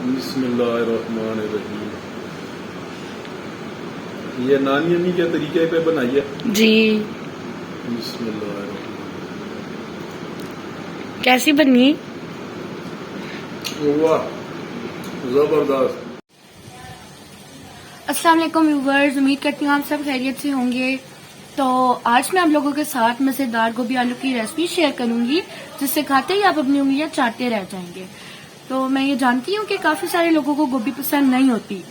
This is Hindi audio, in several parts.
बिस्मिल्लाहिर्रहमानिर्रहीम। ये नानी अम्मी के तरीके पे बनाई है जी। बिस्मिल्लाहिर्रहमानिर्रहीम। कैसी बनी? वाह, जबरदस्त। अस्सलाम वालेकुम व्यूवर्स, उम्मीद करती हूँ आप सब खैरियत से होंगे। तो आज मैं आप लोगों के साथ मज़ेदार गोभी आलू की रेसिपी शेयर करूंगी, जिससे खाते ही आप अपनी उंगलियां चाटते रह जाएंगे। तो मैं ये जानती हूँ कि काफी सारे लोगों को गोभी पसंद नहीं होती,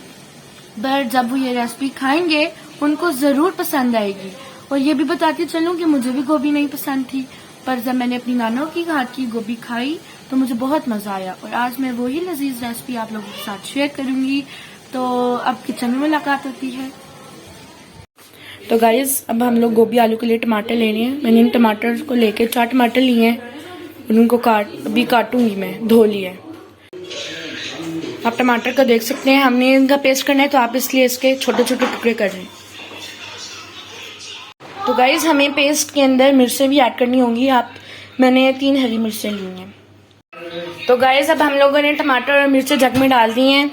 बट जब वो ये रेसिपी खाएंगे उनको जरूर पसंद आएगी। और ये भी बताती चलूं कि मुझे भी गोभी नहीं पसंद थी, पर जब मैंने अपनी नानों की हाथ की गोभी खाई तो मुझे बहुत मजा आया। और आज मैं वही लजीज रेसिपी आप लोगों के साथ शेयर करूंगी। तो अब किचन में मुलाकात होती है। तो गाइज, अब हम लोग गोभी आलू के लिए टमाटर ले रहे हैं। मैंने इन टमाटर को लेके 4 टमाटर लिए हैं, उनको अभी काटूंगी, मैं धो लिए। आप टमाटर को देख सकते हैं, हमने इनका पेस्ट करना है तो आप इसलिए इसके छोटे छोटे टुकड़े कर रहे हैं। तो गाइज, हमें पेस्ट के अंदर मिर्चें भी ऐड करनी होंगी। मैंने 3 हरी मिर्चें ली हैं। तो गाइज, अब हम लोगों ने टमाटर और मिर्चें जग में डाल दी हैं।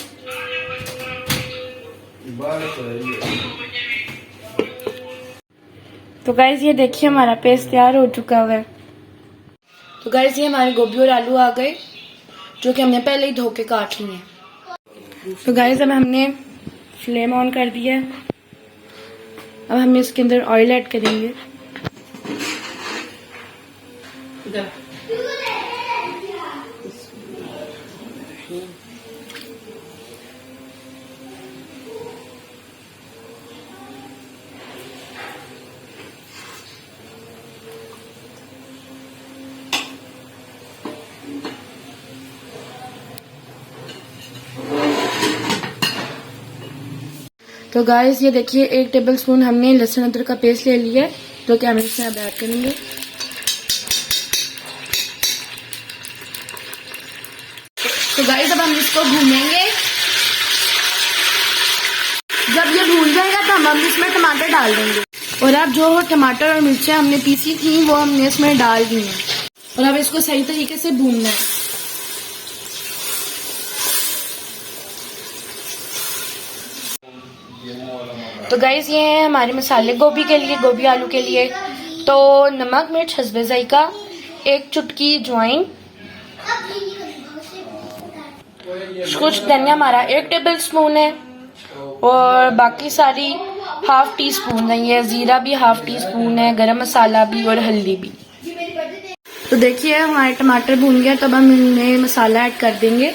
तो गाइज, ये देखिए हमारा पेस्ट तैयार हो चुका हुआ है। तो गाइज, ये हमारे गोभी और आलू आ गए, जो कि हमने पहले ही धो के काट लिए हैं। तो गाइज, अब हमने फ्लेम ऑन कर दिया है। अब हम इसके अंदर ऑयल ऐड करेंगे। तो गाइस, ये देखिए 1 टेबल स्पून हमने लहसुन अदरक का पेस्ट ले लिया है, जो कि हम इसमें अब ऐड करेंगे। तो गाइस, अब हम इसको भूनेंगे। जब ये भून जाएगा तो हम इसमें टमाटर डाल देंगे। और अब जो टमाटर और मिर्चें हमने पीसी थी वो हमने इसमें डाल दी हैं। और अब इसको सही तरीके से भूनना है। तो गाइस, ये है हमारे मसाले गोभी के लिए, गोभी आलू के लिए। तो नमक मिर्च हस्बे जायका, 1 चुटकी ज्वाइन, कुछ धनिया हमारा 1 टेबल स्पून है, और बाकी सारी ½ टी स्पून है। ये जीरा भी ½ टी स्पून है, गरम मसाला भी और हल्दी भी। तो देखिए हमारे टमाटर भून गया, तब हम इनमें मसाला ऐड कर देंगे।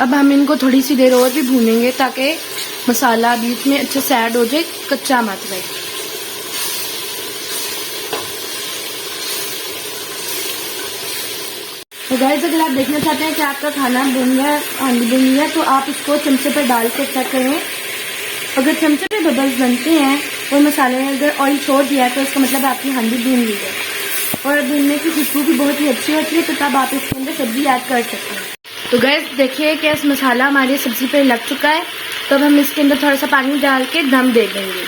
अब हम इनको थोड़ी सी देर और भी भूनेंगे, ताकि मसाला बीच में अच्छे से ऐड हो जाए, कच्चा मत रहे। तो गाइस, अगर आप देखना चाहते हैं कि आपका खाना बन गया, हांडी बन गया, तो आप इसको चमचे पर डाल के चेक करें। अगर चमचे पे बबल्स बनते हैं और मसाले ने अगर ऑयल छोड़ दिया है तो इसका मतलब आपकी हांडी भून गई है। और भूनने की खुशबू भी बहुत ही अच्छी होती है, तो तब आप इसके अंदर सब्जी ऐड कर सकते हैं। तो गैस, देखिए कि इस मसाला हमारी सब्जी पे लग चुका है, तो अब हम इसके अंदर थोड़ा सा पानी डाल के दम दे देंगे।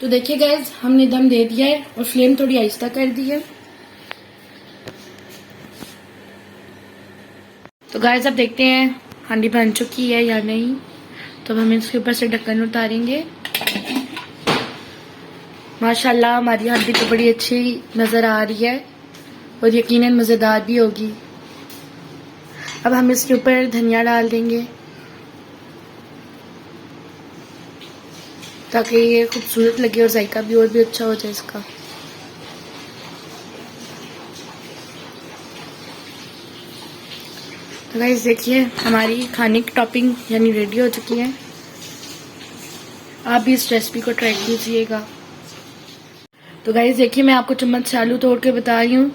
तो देखिए गाइज, हमने दम दे दिया है और फ्लेम थोड़ी आहिस्ता कर दी है। तो गाइज, अब देखते हैं हांडी बन चुकी है या नहीं। तो अब हम इसके ऊपर से ढक्कन उतारेंगे। माशाल्लाह हमारी हांडी तो बड़ी अच्छी नजर आ रही है और यकीनन मजेदार भी होगी। अब हम इसके ऊपर धनिया डाल देंगे, ताकि ये खूबसूरत लगे और जायका भी और भी अच्छा हो जाए इसका। तो गाइस, देखिए हमारी खाने की टॉपिंग यानी रेडी हो चुकी है। आप भी इस रेसिपी को ट्राई कीजिएगा। तो गाइस, देखिए मैं आपको चम्मच से आलू तोड़ के बता रही हूँ